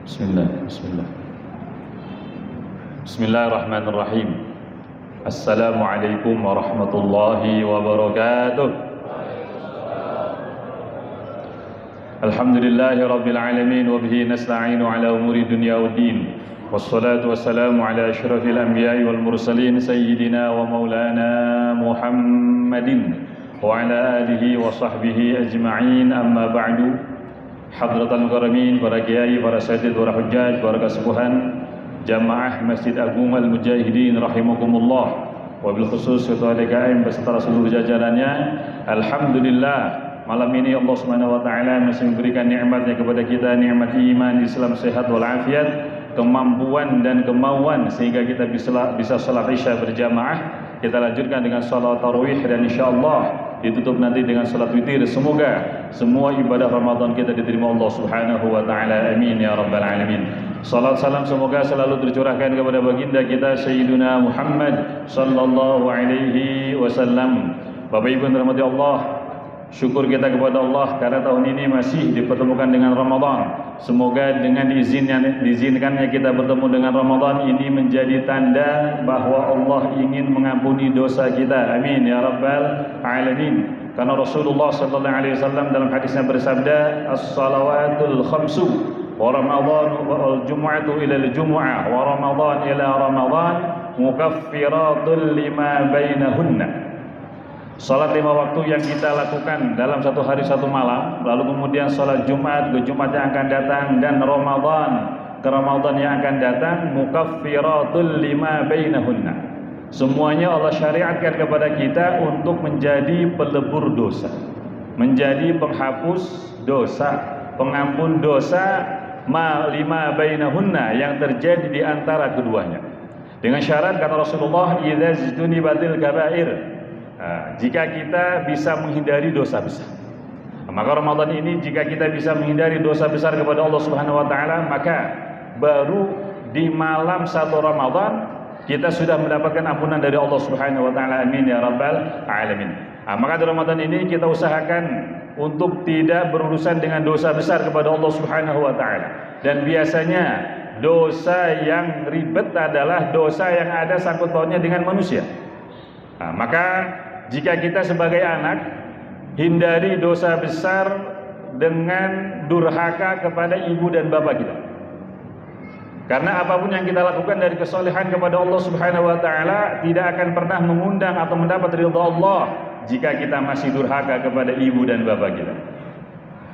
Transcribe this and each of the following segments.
Bismillah. Bismillahirrahmanirrahim. Assalamualaikum warahmatullahi wabarakatuh. Alhamdulillahi rabbil alamin wa bihi nasta'inu ala umuri dunya waddin. Wassalatu wassalamu ala asyrafil anbiya'i wal mursalin sayyidina wa maulana Muhammadin wa ala alihi wa sahbihi ajma'in, amma ba'du. Hadratal Mukarramin, para kiai, para sayyid, para hujjaj, para kesepuhan Jamaah Masjid Agung Al-Mujahidin rahimakumullah, wabil khusus ketua DKM beserta seluruh jajarannya. Alhamdulillah, malam ini Allah Subhanahu wa taala masih memberikan nikmatnya kepada kita, nikmat iman, Islam, sehat walafiat, kemampuan dan kemauan sehingga kita bisa salat Isya berjamaah. Kita lanjutkan dengan salat tarawih dan insyaallah ditutup nanti dengan salat witir. Semoga semua ibadah Ramadan kita diterima Allah Subhanahu wa taala. Amin ya rabbal alamin. Salat salam semoga selalu tercurahkan kepada baginda kita Sayyiduna Muhammad sallallahu alaihi wasallam. Bapak Ibu yang dirahmati Allah, syukur kita kepada Allah karena tahun ini masih dipertemukan dengan Ramadan. Semoga dengan diizinkannya kita bertemu dengan Ramadan ini menjadi tanda bahwa Allah ingin mengampuni dosa kita. Amin ya rabbal alamin. Karena Rasulullah sallallahu alaihi wasallam dalam hadisnya bersabda, as-salawatul khamsu wa Ramadan wal jumu'atu ila al-jumu'ah wa Ramadan ila Ramadan mukaffiratul lima bainahunna. Salat 5 waktu yang kita lakukan dalam satu hari satu malam, lalu kemudian salat Jumat ke Jumat yang akan datang, dan Ramadan ke Ramadan yang akan datang, mukaffiratul lima bainahunna. Semuanya Allah syariatkan kepada kita untuk menjadi pelebur dosa, menjadi penghapus dosa, pengampun dosa, lima bainahunna, yang terjadi di antara keduanya. Dengan syarat, kata Rasulullah, idza jtunibatil kabair, jika kita bisa menghindari dosa besar. Maka Ramadan ini jika kita bisa menghindari dosa besar kepada Allah Subhanahu wa taala, maka baru di malam 1 Ramadan kita sudah mendapatkan ampunan dari Allah Subhanahu wa taala. Amin ya rabbal alamin. Maka di Ramadan ini kita usahakan untuk tidak berurusan dengan dosa besar kepada Allah Subhanahu wa taala. Dan biasanya dosa yang ribet adalah dosa yang ada sangkut pautnya dengan manusia. Maka jika kita sebagai anak hindari dosa besar dengan durhaka kepada ibu dan bapak kita. Karena apapun yang kita lakukan dari kesolehan kepada Allah Subhanahu wa taala tidak akan pernah mengundang atau mendapat ridha Allah jika kita masih durhaka kepada ibu dan bapak kita.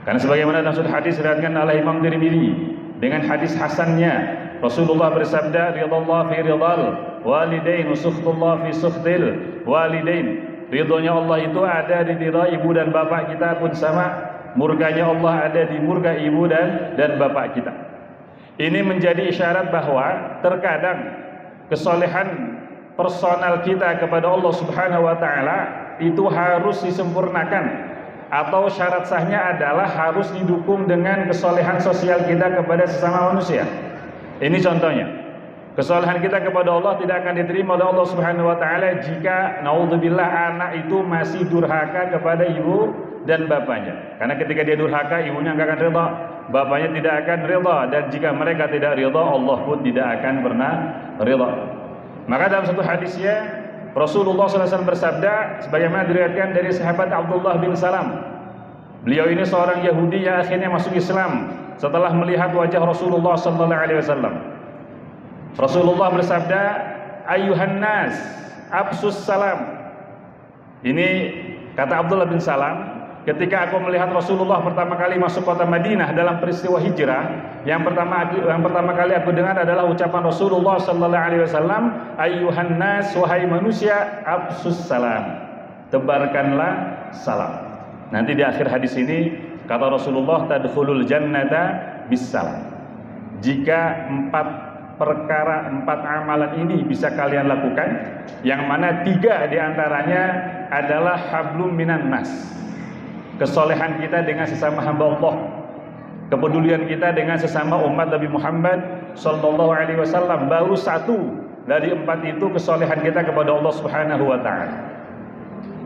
Karena sebagaimana dalam satu hadis diriwayatkan oleh Imam Tirmidzi dengan hadis hasannya, Rasulullah bersabda, ridallah fi ridal walidain, sukhtullah fi sukhtil walidain. Ridhonya Allah itu ada di ridha ibu dan bapak kita pun sama, murkanya Allah ada di murka ibu dan bapak kita. Ini menjadi isyarat bahwa terkadang kesolehan personal kita kepada Allah Subhanahu wa taala itu harus disempurnakan, atau syarat sahnya adalah harus didukung dengan kesolehan sosial kita kepada sesama manusia. Ini contohnya. Kesalahan kita kepada Allah tidak akan diterima oleh Allah Subhanahu wa taala jika naudzubillah anak itu masih durhaka kepada ibu dan bapaknya. Karena ketika dia durhaka, ibunya enggak akan ridha, bapaknya tidak akan ridha, dan jika mereka tidak ridha, Allah pun tidak akan pernah ridha. Maka dalam satu hadisnya Rasulullah SAW bersabda sebagaimana diriwayatkan dari sahabat Abdullah bin Salam. Beliau ini seorang Yahudi yang akhirnya masuk Islam setelah melihat wajah Rasulullah sallallahu alaihi wasallam. Rasulullah bersabda, ayyuhan nas, absus salam. Ini kata Abdullah bin Salam, ketika aku melihat Rasulullah pertama kali masuk kota Madinah dalam peristiwa hijrah, yang pertama kali aku dengar adalah ucapan Rasulullah sallallahu alaihi wasallam, ayyuhan nas, wahai manusia, absus salam, tebarkanlah salam. Nanti di akhir hadis ini kata Rasulullah, tadkhulul jannata bisalam. Jika 4 amalan ini bisa kalian lakukan, yang mana 3 diantaranya adalah hablum minan nas, kesolehan kita dengan sesama hamba Allah, kepedulian kita dengan sesama umat Nabi Muhammad sallallahu alaihi wasallam. Baru 1 dari 4 itu kesolehan kita kepada Allah Subhanahu wa taala.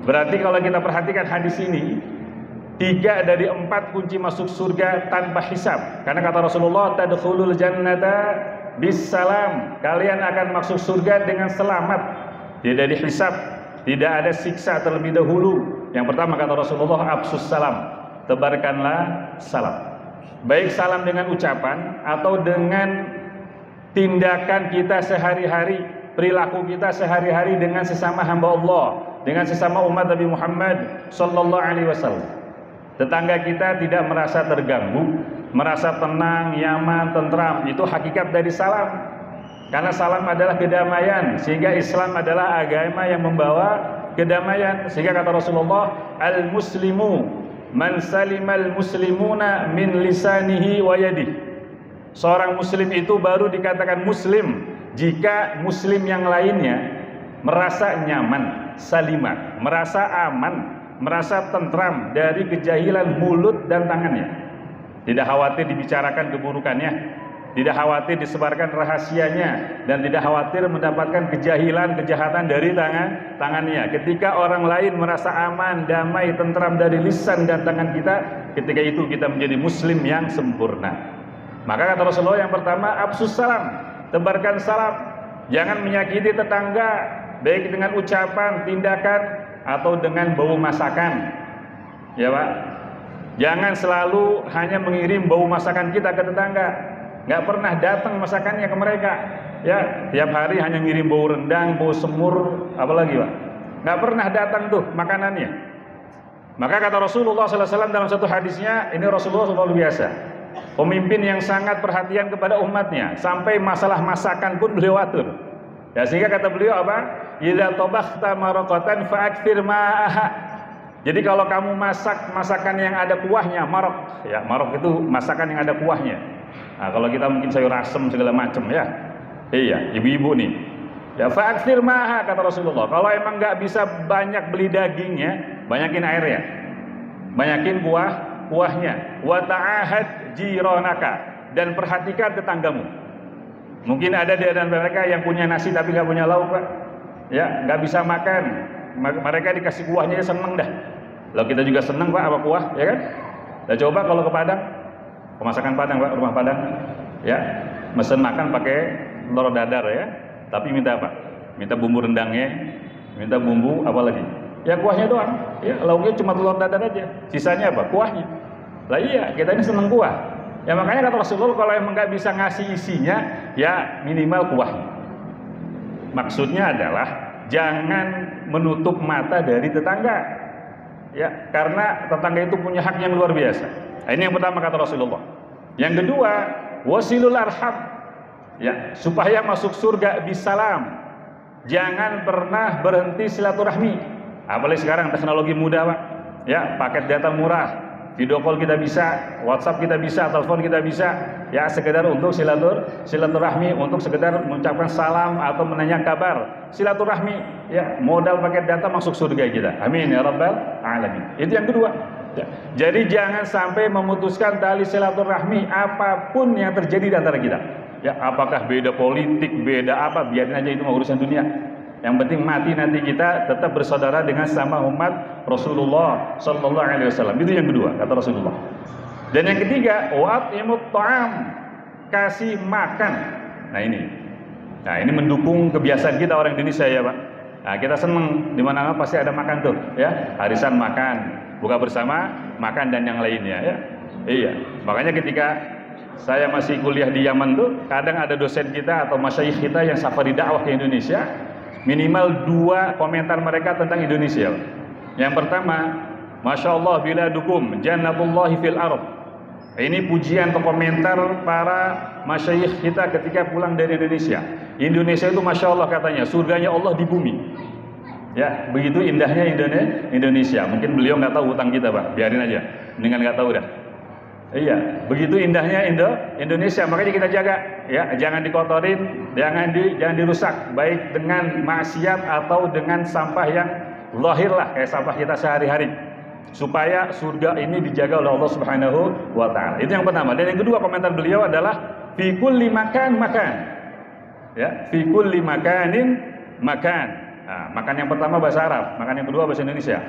Berarti kalau kita perhatikan hadis ini, 3 dari 4 kunci masuk surga tanpa hisab. Karena kata Rasulullah, tadkhulul jannata bisalam. Kalian akan masuk surga dengan selamat, tidak dihisab, tidak ada siksa terlebih dahulu. Yang pertama kata Rasulullah, absus salam, tebarkanlah salam. Baik salam dengan ucapan atau dengan tindakan kita sehari-hari, perilaku kita sehari-hari dengan sesama hamba Allah, dengan sesama umat Nabi Muhammad sallallahu alaihi wasallam. Tetangga kita tidak merasa terganggu, merasa tenang, nyaman, tentram. Itu hakikat dari salam. Karena salam adalah kedamaian, sehingga Islam adalah agama yang membawa kedamaian. Sehingga kata Rasulullah, al-muslimu man salimal muslimuna min lisanihi wa yadihi. Seorang muslim itu baru dikatakan muslim jika muslim yang lainnya merasa nyaman, salimah, merasa aman, merasa tentram dari kejahilan mulut dan tangannya. Tidak khawatir dibicarakan keburukannya, tidak khawatir disebarkan rahasianya, dan tidak khawatir mendapatkan kejahilan, kejahatan dari tangannya. Ketika orang lain merasa aman, damai, tentram dari lisan dan tangan kita, ketika itu kita menjadi muslim yang sempurna. Maka kata Rasulullah yang pertama, absus salam, tebarkan salam. Jangan menyakiti tetangga, baik dengan ucapan, tindakan, atau dengan bau masakan. Ya Pak, jangan selalu hanya mengirim bau masakan kita ke tetangga, nggak pernah datang masakannya ke mereka. Ya, tiap hari hanya ngirim bau rendang, bau semur, apalagi Pak, nggak pernah datang tuh makanannya. Maka kata Rasulullah SAW dalam satu hadisnya, ini Rasulullah luar biasa, pemimpin yang sangat perhatian kepada umatnya, sampai masalah masakan pun beliau atur. Ya, sehingga kata beliau apa? Idza tabakhta maraqatan fa'akthir ma'aha. Jadi kalau kamu masak masakan yang ada kuahnya, maraq, ya, maraq itu masakan yang ada kuahnya. Nah, kalau kita mungkin sayur asem segala macam ya. Iya, ibu-ibu nih. Ya, fa'akthir ma'aha kata Rasulullah. Kalau emang nggak bisa banyak beli dagingnya, banyakin airnya. Banyakin kuahnya. Wa ta'ahad jiranaka, dan perhatikan tetanggamu. Mungkin ada di antara mereka yang punya nasi tapi nggak punya lauk, Pak. Ya, nggak bisa makan. Mereka dikasih kuahnya seneng dah. Lalu kita juga seneng Pak apa kuah, ya kan? Nah, coba kalau ke Padang, pemasakan Padang Pak, rumah Padang, ya, mesen makan pakai telur dadar ya. Tapi minta apa? Minta bumbu rendangnya, minta bumbu apa lagi? Ya kuahnya doang. Ya, lauknya cuma telur dadar aja. Sisanya apa? Kuahnya. Lah iya, kita ini seneng kuah. Ya makanya kata Rasulullah, kalau emang nggak bisa ngasih isinya, ya minimal kuahnya. Maksudnya adalah jangan menutup mata dari tetangga, ya, karena tetangga itu punya hak yang luar biasa. Nah, ini yang pertama kata Rasulullah. Yang kedua, wasilul arham, ya, supaya masuk surga bisalam, jangan pernah berhenti silaturahmi. Apalagi sekarang teknologi mudah Pak, ya, paket data murah. Video call kita bisa, WhatsApp kita bisa, telepon kita bisa, ya, sekedar untuk silaturahmi, untuk sekedar mengucapkan salam atau menanya kabar, silaturahmi, ya, modal paket data masuk surga kita. Amin ya rabbal alamin. Itu yang kedua. Ya. Jadi jangan sampai memutuskan tali silaturahmi apapun yang terjadi di antara kita. Ya, apakah beda politik, beda apa, biarin aja itu mau urusan dunia. Yang penting mati nanti kita tetap bersaudara dengan sama umat Rasulullah sallallahu alaihi wasallam. Itu yang kedua kata Rasulullah. Dan yang ketiga, wa'imut ta'am, kasih makan. Nah ini mendukung kebiasaan kita orang Indonesia ya Pak. Nah, kita seneng di mana-mana pasti ada makan tuh, ya. Arisan makan, buka bersama, makan dan yang lainnya ya. Iya. Makanya ketika saya masih kuliah di Yaman tuh, kadang ada dosen kita atau masyayikh kita yang safari dakwah ke Indonesia, minimal 2 komentar mereka tentang Indonesia. Yang pertama, Masya Allah biladukum jannatullahi fil ardh. Ini pujian atau komentar para masyayikh kita ketika pulang dari Indonesia. Indonesia itu Masya Allah katanya, surganya Allah di bumi. Ya, begitu indahnya Indonesia. Mungkin beliau nggak tahu utang kita Pak, biarin aja, dengan nggak tahu dah. Iya, begitu indahnya Indonesia, makanya kita jaga, ya, jangan dikotorin, jangan dirusak, baik dengan maksiat atau dengan sampah yang zahir lah, kayak sampah kita sehari-hari, supaya surga ini dijaga oleh Allah Subhanahu wa Ta'ala. Itu yang pertama. Dan yang kedua komentar beliau adalah fi kulli makan, ya, fi kulli makanin makan. Nah, makan yang pertama bahasa Arab, makan yang kedua bahasa Indonesia.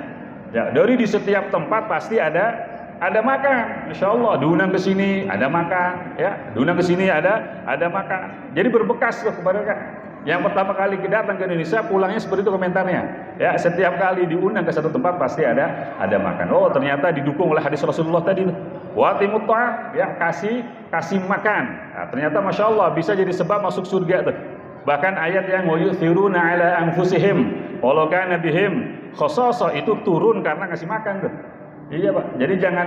Ya, dari di setiap tempat pasti ada ada makan, insya Allah. Diundang ke sini ada makan, ya. Diundang ke sini ada makan. Jadi berbekas tuh kepada mereka. Yang pertama kali kita datang ke Indonesia, pulangnya seperti itu komentarnya. Ya, setiap kali diundang ke satu tempat pasti ada makan. Oh, ternyata didukung oleh hadis Rasulullah tadi tuh. Wa timut ta'am, ya, kasih makan. Nah, ternyata masya Allah bisa jadi sebab masuk surga tuh. Bahkan ayat yang wa yu'thiruna ala anfusihim walau kana bihim khasasa itu turun karena ngasih makan tuh. Iya Pak, jadi jangan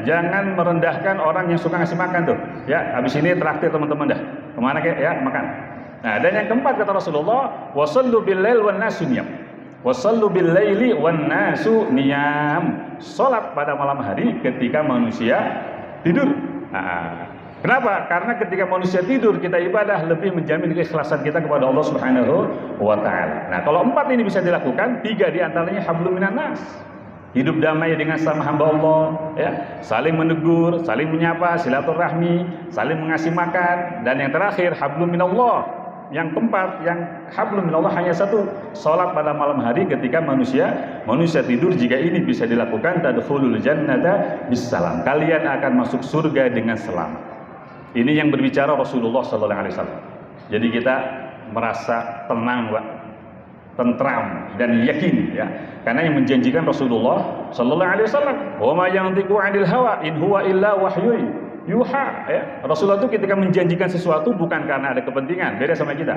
jangan merendahkan orang yang suka ngasih makan tuh. Ya, habis ini traktir teman-teman dah. Kemana kayak ya makan. Nah, dan yang keempat kata Rasulullah, wasallu bil lail wan nasu niyam. Wasallu bil laili wan nasu niyam. Salat pada malam hari ketika manusia tidur. Nah, kenapa? Karena ketika manusia tidur kita ibadah lebih menjamin keikhlasan kita kepada Allah Subhanahu wa taala. Nah, kalau 4 ini bisa dilakukan, 3 di antaranya hablum minan nas. Hidup damai dengan sama hamba Allah, ya, saling menegur, saling menyapa, silaturahmi, saling mengasih makan, dan yang terakhir hablum minallah. Yang keempat, yang hablum minallah hanya satu, salat pada malam hari ketika manusia tidur. Jika ini bisa dilakukan, tadkhulul jannata bisalam. Kalian akan masuk surga dengan selamat. Ini yang berbicara Rasulullah sallallahu alaihi wasallam. Jadi kita merasa tenang, Pak. Tentram dan yakin, ya, karena yang menjanjikan Rasulullah sallallahu alaihi wasallam, wa ma yantiqu 'anil hawa in huwa illa wahyun yuha, ya. Rasulullah itu ketika menjanjikan sesuatu bukan karena ada kepentingan, beda sama kita.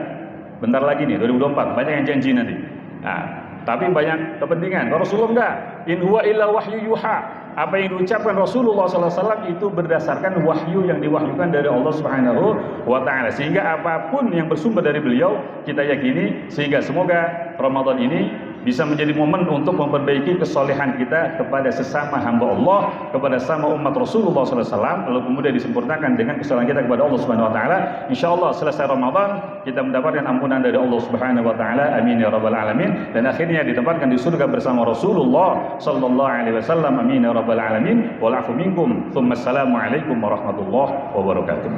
Bentar lagi nih 2024 banyak yang janji nanti. Nah, tapi banyak kepentingan. Kalau Rasulullah enggak, in huwa illa wahyu yuha. Apa yang diucapkan Rasulullah SAW itu berdasarkan wahyu yang diwahyukan dari Allah Subhanahu wa taala. Sehingga apapun yang bersumber dari beliau kita yakini, sehingga semoga Ramadan ini bisa menjadi momen untuk memperbaiki kesolehan kita kepada sesama hamba Allah, kepada sama umat Rasulullah SAW, lalu kemudian disempurnakan dengan kesolehan kita kepada Allah Subhanahu wa taala. Insyaallah selesai Ramadan kita mendapatkan ampunan dari Allah Subhanahu wa taala. Amin ya rabbal alamin. Dan akhirnya ditempatkan di surga bersama Rasulullah sallallahu alaihi wasallam. Amin ya rabbal alamin. Wal afu minkum. Tsumma assalamu alaikum warahmatullahi wabarakatuh.